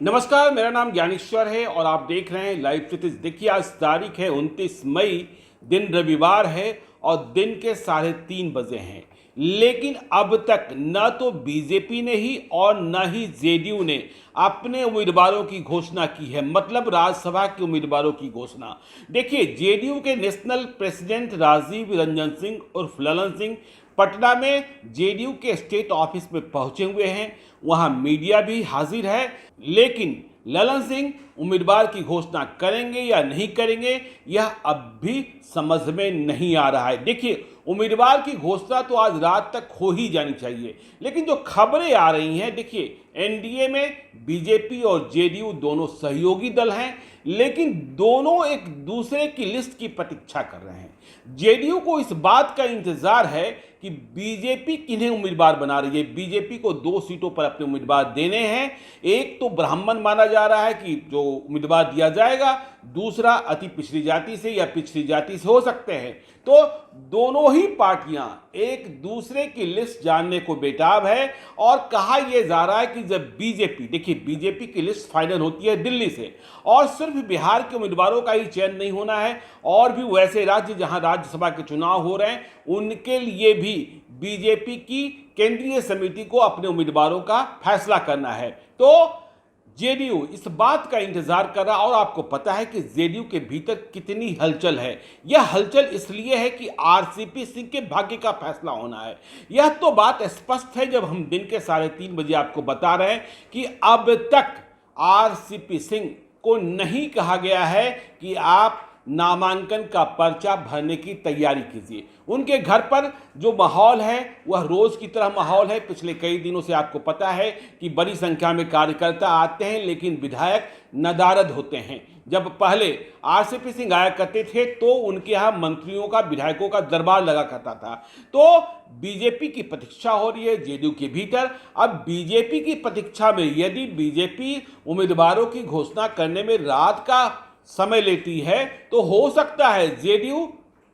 नमस्कार, मेरा नाम ज्ञानेश्वर है और आप देख रहे हैं लाइव क्षितिज। देखिए, आज तारीख है 29 मई, दिन रविवार है और दिन के 3:30 बजे हैं। लेकिन अब तक न तो बीजेपी ने ही और न ही जेडीयू ने अपने उम्मीदवारों की घोषणा की है, मतलब राज्यसभा के उम्मीदवारों की घोषणा। देखिए, जेडीयू के नेशनल प्रेसिडेंट राजीव रंजन सिंह उर्फ ललन सिंह पटना में जेडीयू के स्टेट ऑफिस में पहुंचे हुए हैं। वहां मीडिया भी हाजिर है, लेकिन ललन सिंह उम्मीदवार की घोषणा करेंगे या नहीं करेंगे, यह अब भी समझ में नहीं आ रहा है। देखिए, उम्मीदवार की घोषणा तो आज रात तक हो ही जानी चाहिए, लेकिन जो खबरें आ रही हैं, देखिए, एनडीए में बीजेपी और जेडीयू दोनों सहयोगी दल हैं, लेकिन दोनों एक दूसरे की लिस्ट की प्रतीक्षा कर रहे हैं। जेडीयू को इस बात का इंतजार है कि बीजेपी किन्हें उम्मीदवार बना रही है। बीजेपी को 2 सीटों पर अपने उम्मीदवार देने हैं। एक तो ब्राह्मण माना जा रहा है कि जो उम्मीदवार दिया जाएगा, दूसरा अति पिछड़ी जाति से या पिछड़ी जाति से हो सकते हैं। तो दोनों ही पार्टियां एक दूसरे की लिस्ट जानने को बेताब है और कहा यह जा रहा है कि जब बीजेपी, देखिए, बीजेपी की लिस्ट फाइनल होती है दिल्ली से, और सिर्फ बिहार के उम्मीदवारों का ही चयन नहीं होना है, और भी वैसे राज्य जहां राज्यसभा के चुनाव हो रहे हैं उनके लिए भी बीजेपी की केंद्रीय समिति को अपने उम्मीदवारों का फैसला करना है। तो जेडीयू इस बात का इंतजार कर रहा, और आपको पता है कि जेडीयू के भीतर कितनी हलचल है। यह हलचल इसलिए है कि आरसीपी सिंह के भाग्य का फैसला होना है। यह तो बात स्पष्ट है जब हम दिन के 3:30 बजे आपको बता रहे हैं कि अब तक आरसीपी सिंह को नहीं कहा गया है कि आप नामांकन का पर्चा भरने की तैयारी कीजिए। उनके घर पर जो माहौल है वह रोज की तरह माहौल है। पिछले कई दिनों से आपको पता है कि बड़ी संख्या में कार्यकर्ता आते हैं, लेकिन विधायक नदारद होते हैं। जब पहले आरसीपी सिंह आया करते थे तो उनके यहाँ मंत्रियों का, विधायकों का दरबार लगा करता था। तो बीजेपी की प्रतीक्षा हो रही है जेडीयू के भीतर। अब बीजेपी की प्रतीक्षा में यदि बीजेपी उम्मीदवारों की घोषणा करने में रात का समय लेती है तो हो सकता है जेडीयू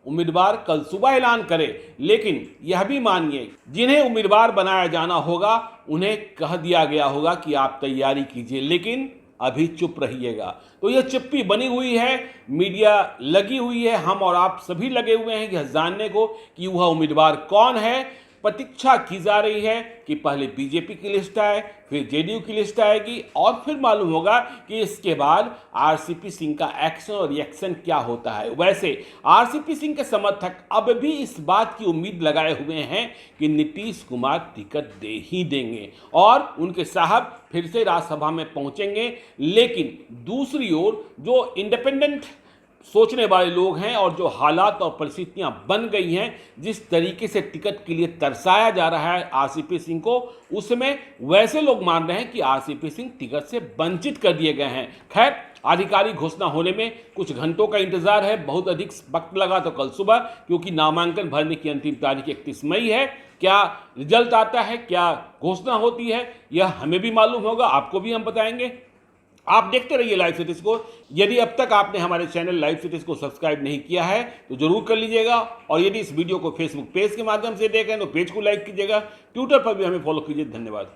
उम्मीदवार कल सुबह ऐलान करे। लेकिन यह भी मानिए, जिन्हें उम्मीदवार बनाया जाना होगा उन्हें कह दिया गया होगा कि आप तैयारी कीजिए, लेकिन अभी चुप रहिएगा। तो यह चुप्पी बनी हुई है, मीडिया लगी हुई है, हम और आप सभी लगे हुए हैं कि जानने को कि वह उम्मीदवार कौन है। प्रतीक्षा की जा रही है कि पहले बीजेपी की लिस्ट आए, फिर जेडीयू की लिस्ट आएगी, और फिर मालूम होगा कि इसके बाद आरसीपी सिंह का एक्शन और रिएक्शन क्या होता है। वैसे आरसीपी सिंह के समर्थक अब भी इस बात की उम्मीद लगाए हुए हैं कि नीतीश कुमार टिकट दे ही देंगे और उनके साहब फिर से राज्यसभा में पहुंचेंगे। लेकिन दूसरी ओर जो इंडिपेंडेंट सोचने वाले लोग हैं और जो हालात और परिस्थितियां बन गई हैं, जिस तरीके से टिकट के लिए तरसाया जा रहा है आरसीपी सिंह को, उसमें वैसे लोग मान रहे हैं कि आरसीपी सिंह टिकट से वंचित कर दिए गए हैं। खैर, आधिकारिक घोषणा होने में कुछ घंटों का इंतजार है। बहुत अधिक वक्त लगा तो कल सुबह, क्योंकि नामांकन भरने की अंतिम तारीख 31 मई है। क्या रिजल्ट आता है, क्या घोषणा होती है, यह हमें भी मालूम होगा, आपको भी हम बताएंगे। आप देखते रहिए लाइव सिटीज को। यदि अब तक आपने हमारे चैनल लाइव सिटीज को सब्सक्राइब नहीं किया है तो जरूर कर लीजिएगा, और यदि इस वीडियो को फेसबुक पेज के माध्यम से देखें तो पेज को लाइक कीजिएगा, ट्विटर पर भी हमें फॉलो कीजिए। धन्यवाद।